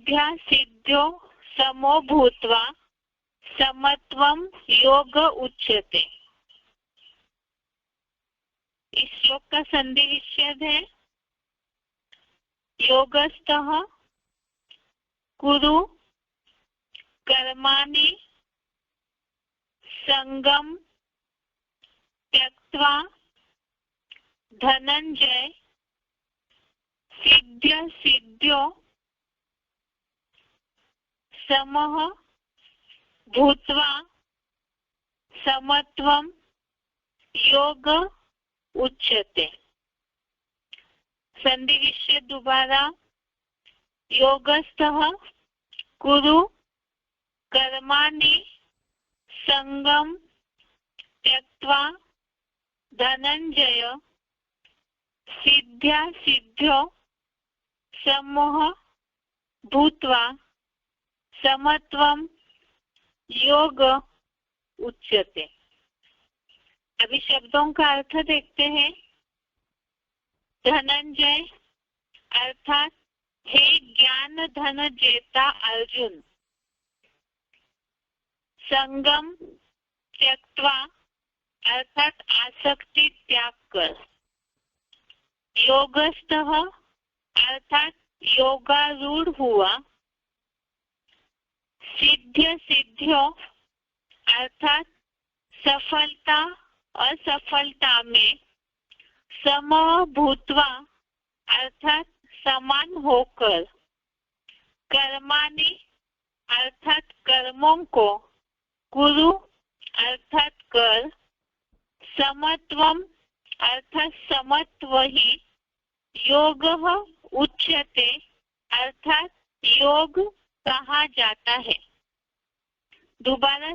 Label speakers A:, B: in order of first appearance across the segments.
A: सिद्ध्या सिद्ध्यो समो भूत्वा समत्वं योग उच्यते। इस श्लोक का संधि विच्छेद है योगस्थः कुरु कर्माणि संगम त्यक्त्वा धनंजय सिद्ध्य सिद्ध्यो समः भूत्वा समत्वं योग उच्यते। संधि विच्छेद दोबारा योगस्थः कुरु कर्माणि संगम त्यक्त्वा धनंजय सिद्ध्या सिद्ध्यो समः भूत्वा समत्वं योग उच्यते। अभी शब्दों का अर्थ देखते हैं। धनंजय अर्थात हे ज्ञान धन जेता अर्जुन, संगम त्यक्त्वा अर्थात आसक्ति त्याग कर, योगस्थः अर्थात योगारूढ़ हुआ, सिद्ध्य सिद्ध्यो अर्थात सफलता असफलता में, सम भूत्वा अर्थात समान होकर, कर्माणि अर्थात कर्मों को, कुरु अर्थात कर, समत्वम अर्थात समत्व ही, योगः उच्यते अर्थात योग कहा जाता है। दोबारा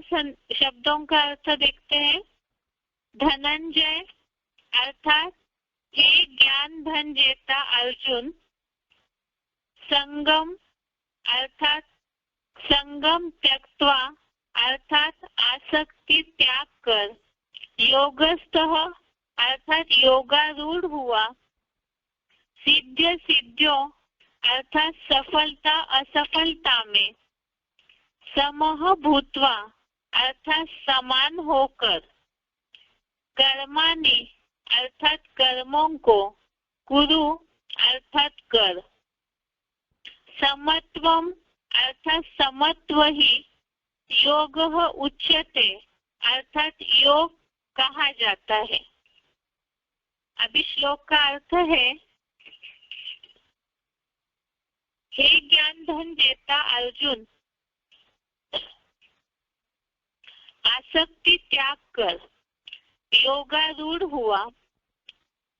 A: शब्दों का अर्थ देखते हैं। धनंजय अर्थात हे ज्ञान धन जेता अर्जुन, संगम अर्थात संगम त्यक्त्वा अर्थात आसक्ति त्याग कर, योगस्थः अर्थात योगारूढ़ हुआ, सिद्ध्य सिद्ध्यो अर्थात सफलता असफलता में, समः भूत्वा अर्थात समान होकर, कर्माणि अर्थात कर्मों को, कुरु अर्थात कर, समत्वम अर्थात समत्व ही, योगः उच्यते अर्थात योग कहा जाता है। अभी श्लोक का अर्थ है हे ज्ञान धन जेता अर्जुन, आसक्ति त्याग कर योगारूढ़ हुआ,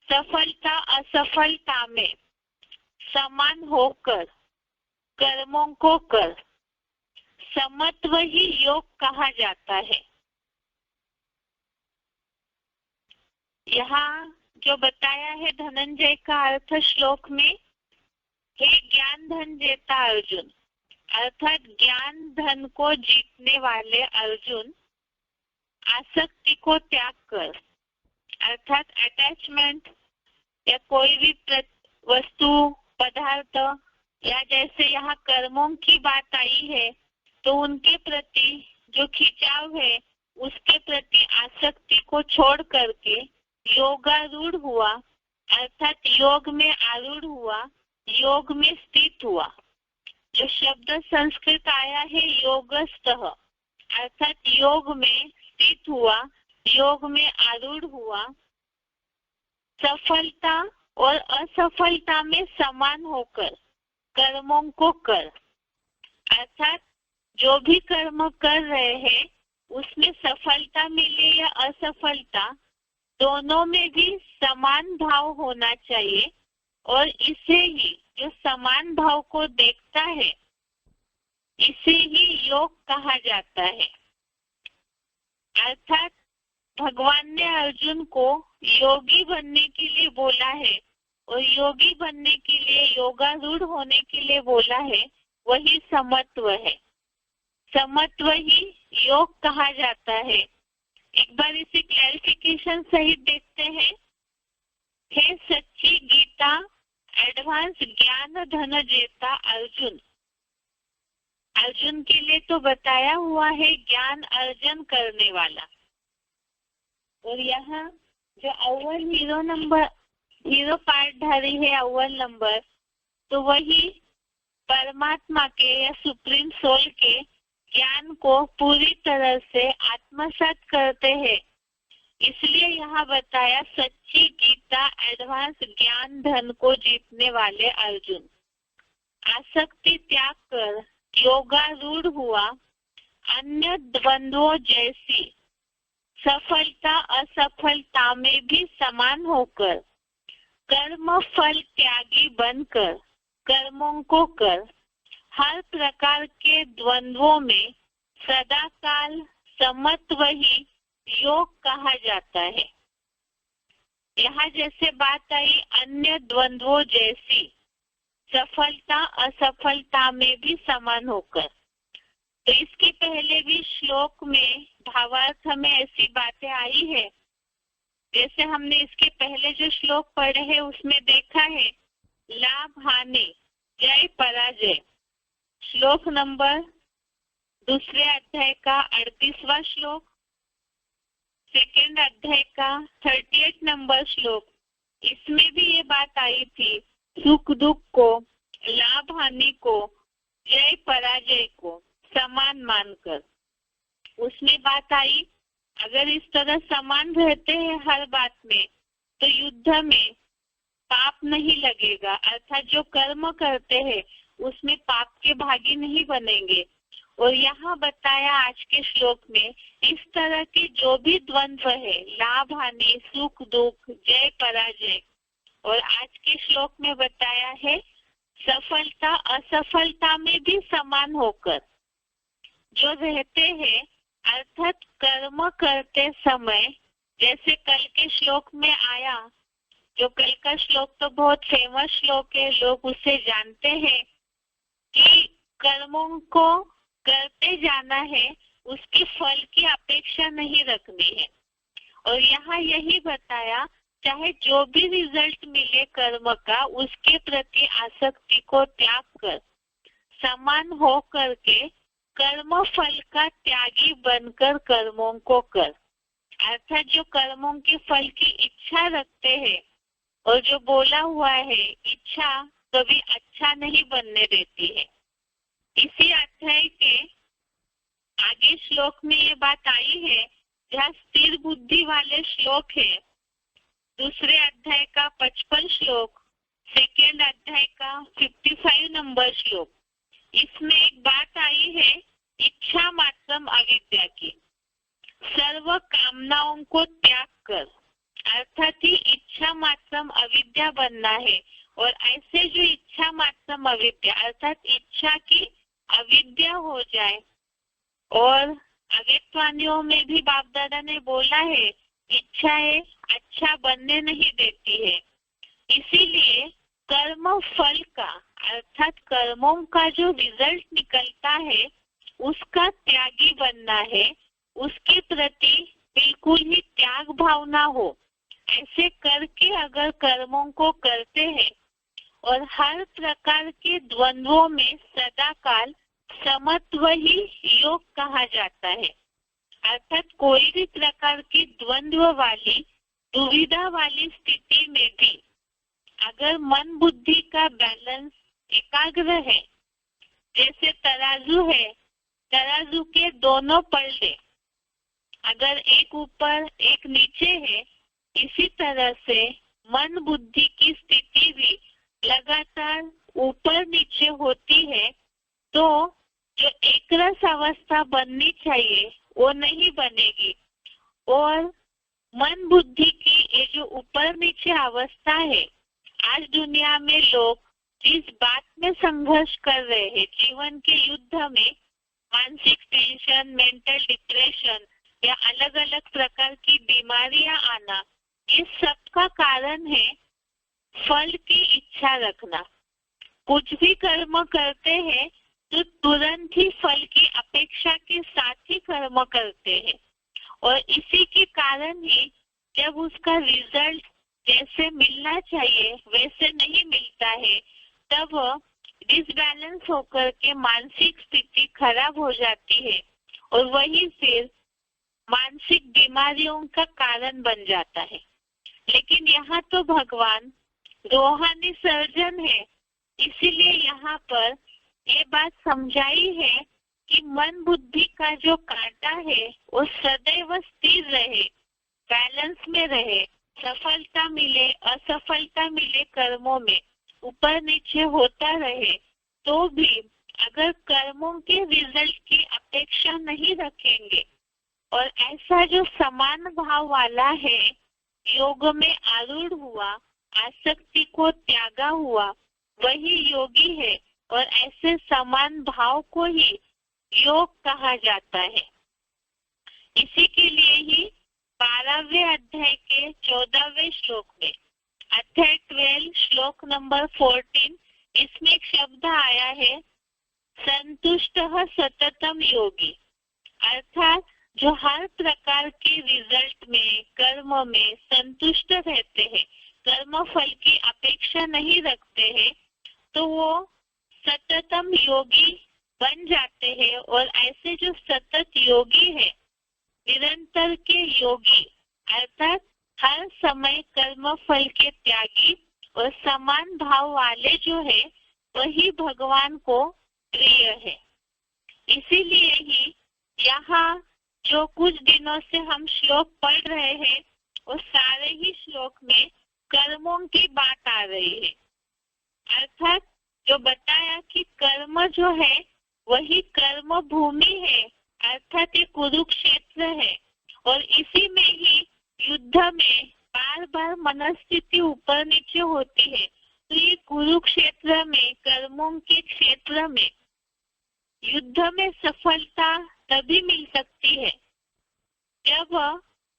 A: सफलता असफलता में समान होकर कर्मों को कर, समत्व ही योग कहा जाता है। यहाँ जो बताया है धनंजय का अर्थ श्लोक में, हे ज्ञान धन जेता अर्जुन अर्थात ज्ञान धन को जीतने वाले अर्जुन, आसक्ति को त्याग कर अर्थात अटैचमेंट या कोई भी वस्तु पदार्थ या जैसे यहाँ कर्मों की बात आई है तो उनके प्रति जो खिंचाव है उसके प्रति आसक्ति को छोड़ करके योगारूढ़ हुआ अर्थात योग में आरूढ़ हुआ, योग में स्थित हुआ। जो शब्द संस्कृत आया है योगस्थः अर्थात योग में स्थित हुआ, योग में आरूढ़ हुआ, सफलता और असफलता में समान होकर कर्मों को कर अर्थात जो भी कर्म कर रहे हैं उसमें सफलता मिले या असफलता दोनों में भी समान भाव होना चाहिए और इसे ही जो समान भाव को देखता है इसे ही योग कहा जाता है। अर्थात भगवान ने अर्जुन को योगी बनने के लिए बोला है और योगी बनने के लिए योगारूढ़ होने के लिए बोला है, वही समत्व है। समत्व ही योग कहा जाता है। एक बार इसे क्लैरिफिकेशन सहित देखते हैं। हे सच्ची गीता एडवांस ज्ञान धन जेता अर्जुन, अर्जुन के लिए तो बताया हुआ है ज्ञान अर्जन करने वाला, और यहाँ जो अव्वल हीरो पार्टधारी है अव्वल नंबर, तो वही परमात्मा के या सुप्रीम सोल के ज्ञान को पूरी तरह से आत्मसात करते हैं। इसलिए यहाँ बताया सच्ची गीता एडवांस ज्ञान धन को जीतने वाले अर्जुन आसक्ति त्याग कर योगारूढ़ हुआ, अन्य द्वंद्वों जैसी सफलता असफलता में भी समान होकर कर्म फल त्यागी बनकर कर्मों को कर हर प्रकार के द्वंद्वों में सदाकाल समत्व ही योग कहा जाता है। यहाँ जैसे बात आई अन्य द्वंद्वों जैसी सफलता असफलता में भी समान होकर, तो इसके पहले भी श्लोक में भावार्थ में ऐसी बातें आई है। जैसे हमने इसके पहले जो श्लोक पढ़े हैं उसमें देखा है लाभ हानि जय पराजय, श्लोक नंबर 2 अध्याय का 38वां श्लोक, 2 अध्याय का 38 नंबर श्लोक, इसमें भी ये बात आई थी सुख दुख को, लाभ हानि को, जय पराजय को समान मानकर। उसमें बात आई अगर इस तरह समान रहते हैं हर बात में तो युद्ध में पाप नहीं लगेगा, अर्थात जो कर्म करते हैं उसमें पाप के भागी नहीं बनेंगे। और यहाँ बताया आज के श्लोक में इस तरह के जो भी द्वंद्व है लाभ हानि सुख दुख जय पराजय, और आज के श्लोक में बताया है सफलता असफलता में भी समान होकर जो रहते हैं, अर्थात कर्म करते समय जैसे कल के श्लोक में आया, जो कल का श्लोक तो बहुत फेमस श्लोक है, लोग उसे जानते हैं कि कर्मों को करते जाना है, उसके फल की अपेक्षा नहीं रखनी है। और यहाँ यही बताया चाहे जो भी रिजल्ट मिले कर्म का उसके प्रति आसक्ति को त्याग कर समान हो करके कर्म फल का त्यागी बनकर कर्मों को कर, अर्थात जो कर्मों के फल की इच्छा रखते हैं और जो बोला हुआ है इच्छा कभी अच्छा नहीं बनने देती है। इसी अध्याय के आगे श्लोक में ये बात आई है जहाँ स्थिर बुद्धि वाले श्लोक है, 2 अध्याय का 55 श्लोक, 2 अध्याय का 55 नंबर श्लोक, इसमें एक बात आई है इच्छा मात्रम अविद्या की, सर्व कामनाओं को त्याग कर, अर्थात ही इच्छा मात्रम अविद्या बनना है। और ऐसे जो इच्छा मात्रम अविद्या अर्थात इच्छा की अविद्या हो जाए, और अव्यक्तवाणियों में भी बाप दादा ने बोला है इच्छाएं अच्छा बनने नहीं देती है, इसीलिए कर्म फल का अर्थात कर्मों का जो रिजल्ट निकलता है उसका त्यागी बनना है, उसके प्रति बिल्कुल ही त्याग भावना हो। ऐसे करके अगर कर्मों को करते हैं और हर प्रकार के द्वंद्वों में सदाकाल समत्व ही योग कहा जाता है, अर्थात कोई भी प्रकार की द्वंद्व वाली दुविधा वाली स्थिति में भी अगर मन बुद्धि का बैलेंस एकाग्र है, जैसे तराजू है, तराजू के दोनों पलड़े अगर एक ऊपर एक नीचे है, इसी तरह से मन बुद्धि की स्थिति भी लगातार ऊपर नीचे होती है, तो जो एकरस अवस्था बननी चाहिए वो नहीं बनेगी। और मन बुद्धि की ये जो ऊपर नीचे अवस्था है, आज दुनिया में लोग जिस बात में संघर्ष कर रहे हैं, जीवन के युद्ध में मानसिक टेंशन, मेंटल डिप्रेशन या अलग अलग प्रकार की बीमारियां आना, इस सब का कारण है फल की इच्छा रखना। कुछ भी कर्म करते हैं तो तुरंत ही फल की अपेक्षा के साथ ही कर्म करते हैं, और इसी के कारण ही जब उसका रिजल्ट जैसे मिलना चाहिए वैसे नहीं मिलता है, तब डिसबैलेंस होकर के मानसिक स्थिति खराब हो जाती है और वही फिर मानसिक बीमारियों का कारण बन जाता है। लेकिन यहाँ तो भगवान रूहानी सर्जन है, इसीलिए यहाँ पर ये बात समझाई है कि मन बुद्धि का जो कांटा है वो सदैव स्थिर रहे, बैलेंस में रहे, सफलता मिले असफलता मिले कर्मों में ऊपर नीचे होता रहे, तो भी अगर कर्मों के रिजल्ट की अपेक्षा नहीं रखेंगे और ऐसा जो समान भाव वाला है, योग में आरूढ़ हुआ, आसक्ति को त्यागा हुआ, वही योगी है और ऐसे समान भाव को ही योग कहा जाता है। इसी के लिए ही 12वें अध्याय के 14वें श्लोक में, अध्याय 12 श्लोक नंबर 14, इसमें एक शब्द आया है संतुष्टः सततम योगी, अर्थात जो हर प्रकार के रिजल्ट में कर्म में संतुष्ट रहते हैं, कर्म फल की अपेक्षा नहीं रखते हैं, तो वो सततम योगी बन जाते हैं। और ऐसे जो सतत योगी है, निरंतर के योगी, अर्थात हर समय कर्म फल के त्यागी और समान भाव वाले जो है, वही भगवान को प्रिय है। इसीलिए ही यहाँ जो कुछ दिनों से हम श्लोक पढ़ रहे हैं, वो सारे ही श्लोक में कर्मों की बात आ रही है। अर्थात जो बताया कि कर्म जो है वही कर्म भूमि है, अर्थात ये कुरुक्षेत्र है, और इसी में ही युद्ध में बार बार मनस्थिति ऊपर नीचे होती है। तो ये कुरुक्षेत्र में, कर्मों के क्षेत्र में, युद्ध में सफलता तभी मिल सकती है जब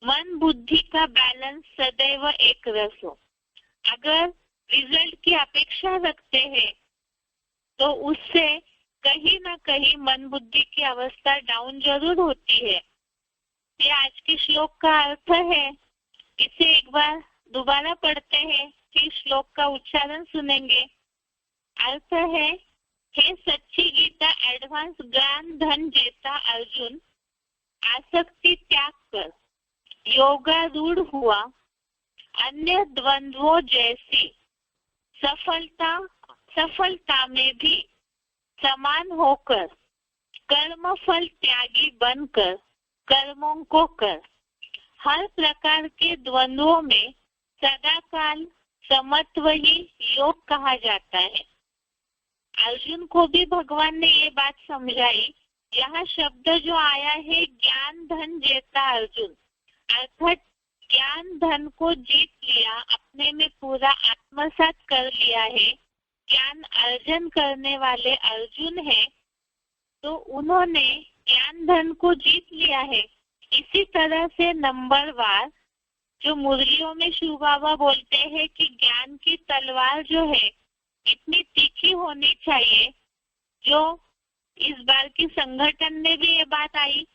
A: मन बुद्धि का बैलेंस सदैव एक रस हो। अगर रिजल्ट की अपेक्षा रखते हैं तो उससे कहीं ना कहीं मन बुद्धि की अवस्था डाउन जरूर होती है। ये आज के श्लोक का अर्थ है। इसे एक बार दोबारा पढ़ते हैं, फिर श्लोक का उच्चारण सुनेंगे। अर्थ है, हे सच्ची गीता एडवांस ज्ञान धन जेता अर्जुन, आसक्ति त्याग कर योगारूढ़ हुआ, अन्य द्वंद्वों जैसी सफलता में भी समान होकर कर्म फल त्यागी बनकर कर्मों को कर। हर प्रकार के द्वंद्वों में सदाकाल समत्व ही योग कहा जाता है। अर्जुन को भी भगवान ने ये बात समझाई। यहाँ शब्द जो आया है ज्ञान धन जेता अर्जुन, अर्थात ज्ञान धन को जीत लिया, अपने में पूरा आत्मसात कर लिया है, ज्ञान अर्जन करने वाले अर्जुन है, तो उन्होंने ज्ञान धन को जीत लिया है। इसी तरह से नंबरवार जो मुरलियों में शिव बाबा बोलते हैं कि ज्ञान की तलवार जो है इतनी तीखी होनी चाहिए, जो इस बार की संगठन में भी ये बात आई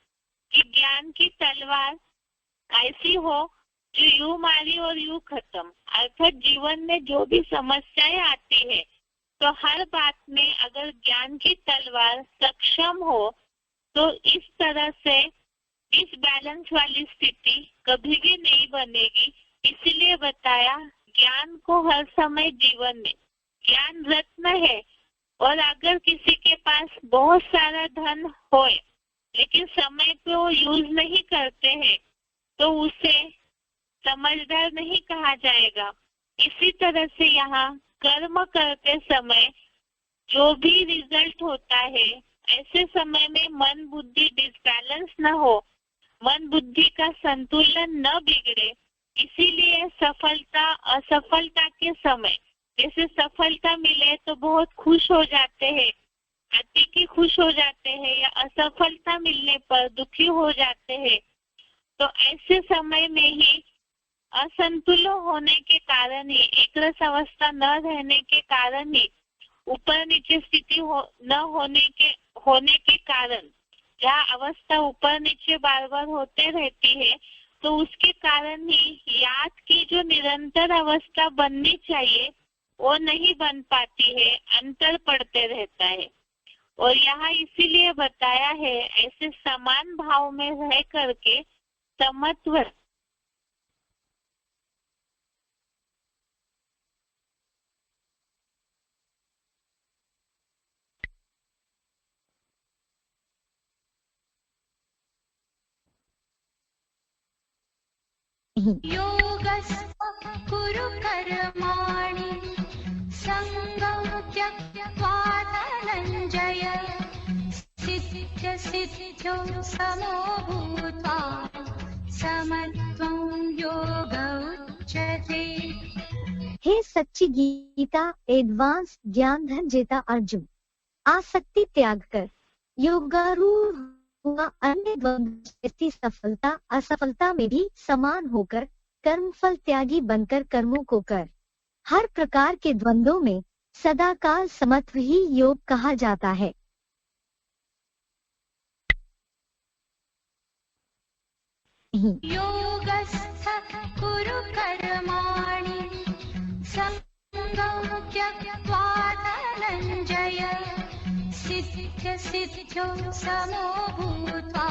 A: कि ज्ञान की तलवार ऐसी हो जो यूं मारी और यूं खत्म। अर्थात जीवन में जो भी समस्याएं आती है, तो हर बात में अगर ज्ञान की तलवार सक्षम हो तो इस तरह से इस बैलेंस वाली स्थिति कभी भी नहीं बनेगी। इसलिए बताया ज्ञान को हर समय जीवन में, ज्ञान रत्न है, और अगर किसी के पास बहुत सारा धन होए लेकिन समय पे वो यूज नहीं करते हैं तो उसे समझदार नहीं कहा जाएगा। इसी तरह से यहाँ कर्म करते समय जो भी रिजल्ट होता है, ऐसे समय में मन बुद्धि डिसबैलेंस न हो, मन बुद्धि का संतुलन न बिगड़े। इसीलिए सफलता असफलता के समय, जैसे सफलता मिले तो बहुत खुश हो जाते हैं, अति की खुश हो जाते हैं, या असफलता मिलने पर दुखी हो जाते हैं, तो ऐसे समय में ही असंतुलन होने के कारण ही, एक रस अवस्था न रहने के कारण ही, ऊपर नीचे स्थिति न होने के कारण, जहाँ अवस्था ऊपर नीचे बार बार होते रहती है, तो उसके कारण ही याद की जो निरंतर अवस्था बननी चाहिए वो नहीं बन पाती है, अंतर पड़ते रहता है। और यहाँ इसीलिए बताया है ऐसे समान भाव में रह करके समत्व
B: योगस्थः कुरु कर्माणि संगं त्यक्त्वा धनञ्जय सिद्ध्यसिद्ध्यौ समो भूत्वा समत्वं योग उच्यते।
C: हे सच्ची गीता एडवांस ज्ञान धन जेता अर्जुन, आसक्ति त्याग कर योगारूढ़ हुआ अन्य द्वंद्व जैसी सफलता असफलता में भी समान होकर कर्मफल त्यागी बनकर कर्मों को कर। हर प्रकार के द्वंद्वों में सदाकाल समत्व ही योग कहा जाता है।
B: योगस्थः कुरु कर्माणि संगं त्यक्त्वा धनञ्जय सिद्ध्यसिद्ध्यौ समो भूत्वा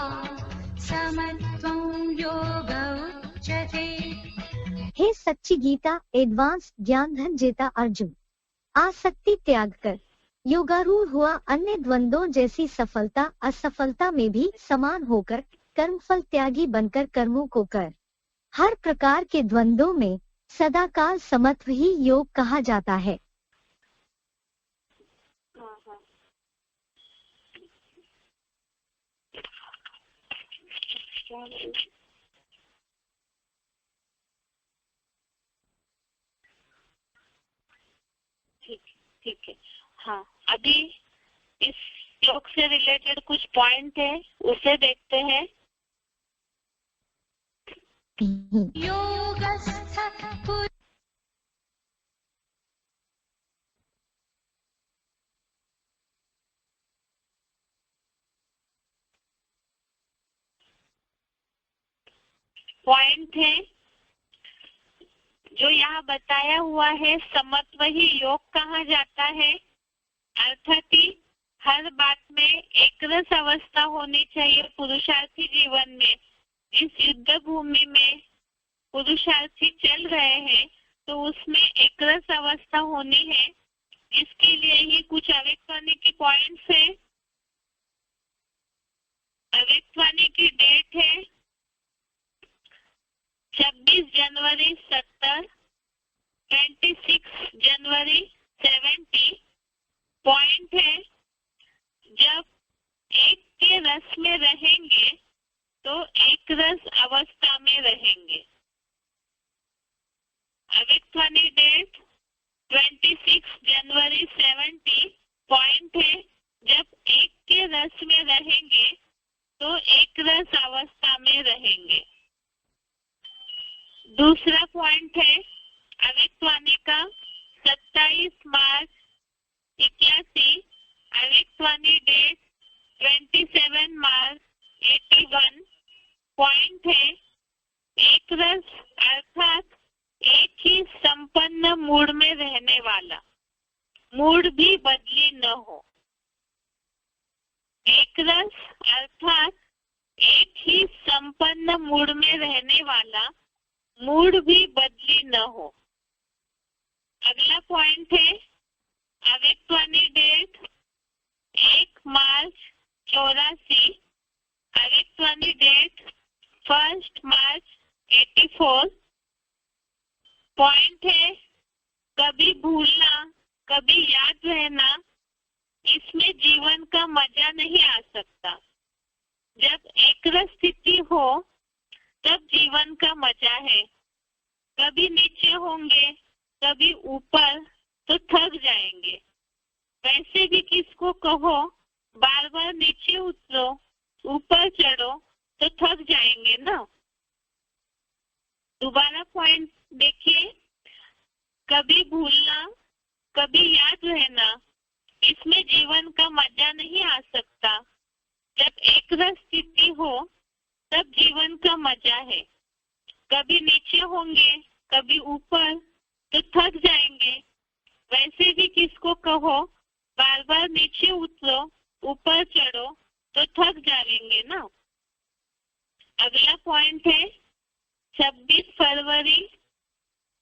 B: समत्वं योग उच्यते।
C: हे सच्ची गीता एडवांस ज्ञान धन जेता अर्जुन, आसक्ति त्याग कर योगारूढ़ हुआ अन्य द्वंद्वों जैसी सफलता असफलता में भी समान होकर कर्मफल त्यागी बनकर कर्मों को कर। हर प्रकार के द्वंद्वों में सदाकाल समत्व ही योग कहा जाता है।
A: ठीक है। हाँ, अभी इस श्लोक से रिलेटेड कुछ पॉइंट है, उसे देखते हैं।
B: योगस्थः कुरु
A: पॉइंट है जो यहाँ बताया हुआ है, समत्व ही योग कहा जाता है। अर्थात ही हर बात में एक रस अवस्था होनी चाहिए पुरुषार्थी जीवन में। इस युद्ध भूमि में पुरुषार्थी चल रहे हैं तो उसमें एक रस अवस्था होनी है, जिसके लिए ही कुछ अव्यक्तवाणी की पॉइंट्स है। अव्यक्तवाणी की डेट है 26 जनवरी 70, 26 जनवरी 70। पॉइंट है जब एक के रस में रहेंगे तो एक रस अवस्था में रहेंगे। अव्यक्तवाणी डेट 26 जनवरी 70। पॉइंट है जब एक के रस में रहेंगे तो एक रस अवस्था में रहेंगे। दूसरा पॉइंट है अव्यक्तवाणी का 27 मार्च 81, अव्यक्तवाणी डेट 27 मार्च 81। पॉइंट है एक रस अर्थात एक ही संपन्न मूड में रहने वाला, मूड भी बदली न हो। एक रस अर्थात एक ही संपन्न मूड में रहने वाला, मूड भी बदली न हो। अगला पॉइंट है अव्यक्तवाणी डेट 1 मार्च 84, अव्यक्तवाणी डेट 1 मार्च 84। पॉइंट है कभी भूलना कभी याद रहना, इसमें जीवन का मजा नहीं आ सकता। जब एकरस स्थिति हो तब जीवन का मजा है। कभी नीचे होंगे कभी ऊपर तो थक जाएंगे। वैसे भी किसको कहो बार बार नीचे उतरो ऊपर चढ़ो तो थक जाएंगे ना। दोबारा पॉइंट देखिए, कभी भूलना कभी याद रहना, इसमें जीवन का मजा नहीं आ सकता। जब एकरस स्थिति हो तब जीवन का मजा है। कभी नीचे होंगे कभी ऊपर तो थक जाएंगे। वैसे भी किसको कहो बार बार नीचे उतरो ऊपर चढ़ो तो थक जाएंगे ना। अगला पॉइंट है 26 फरवरी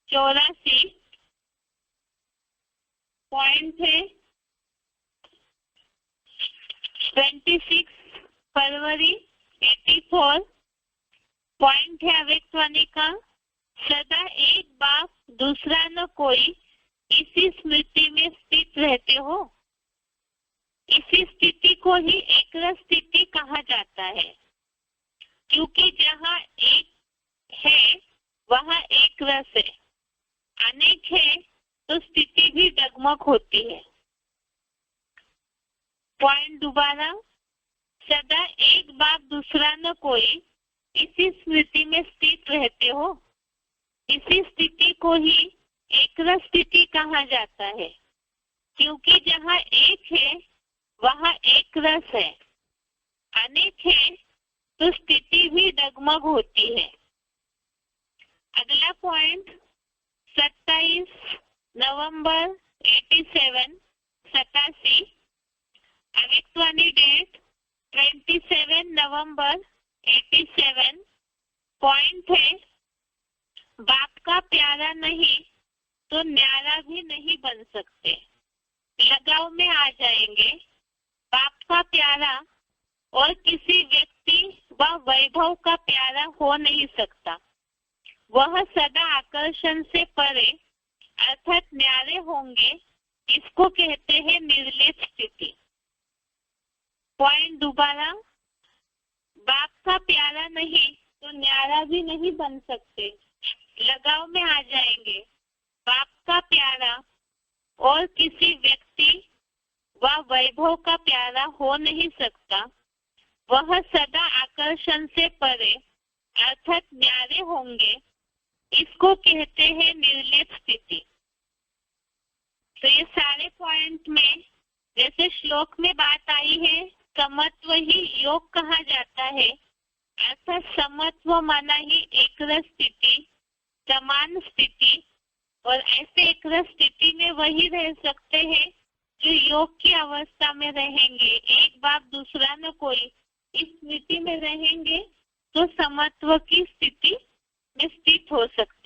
A: 84, पॉइंट है 26 फरवरी 84, पॉइंट है अव्यक्तवाणी का सदा एक बाप दूसरा न कोई इसी स्मृति में स्थित रहते हो। इसी स्थिति को ही एकरस स्थिति कहा जाता है, क्योंकि जहाँ एक है वहाँ एक रस है, अनेक है तो स्थिति भी डगमग होती है। पॉइंट दोबारा, सदा एक बाप दूसरा न कोई इसी स्मृति में स्थित रहते हो। इसी स्थिति को ही एकरस स्थिति कहा जाता है, क्योंकि जहाँ एक है वहाँ एक रस है, अनेक है तो स्थिति भी डगमग होती है। अगला पॉइंट 27 नवंबर 87, अव्यक्तवाणी डेट 27 नवंबर 87, पॉइंट है बाप का प्यारा नहीं तो न्यारा भी नहीं बन सकते। लगाव में आ जाएंगे। बाप का प्यारा और किसी व्यक्ति व वैभव का प्यारा हो नहीं सकता। वह सदा आकर्षण से परे अर्थात न्यारे होंगे। इसको कहते हैं निर्लेप स्थिति। पॉइंट दोबारा, बाप का प्यारा नहीं तो न्यारा भी नहीं बन सकते। लगाव में आ जाएंगे। बाप का प्यारा और किसी व्यक्ति व वैभव का प्यारा हो नहीं सकता। वह सदा आकर्षण से परे अर्थात न्यारे होंगे। इसको कहते हैं निर्लेप स्थिति। तो ये सारे पॉइंट में जैसे श्लोक में बात आई है, समत्व ही योग कहा जाता है। अर्थात समत्व माना ही एकरस स्थिति, समान स्थिति, और ऐसे एकरस स्थिति में वही रह सकते हैं जो योग की अवस्था में रहेंगे। एक बाप दूसरा न कोई इस स्थिति में रहेंगे तो समत्व की स्थिति में स्थित हो सकते।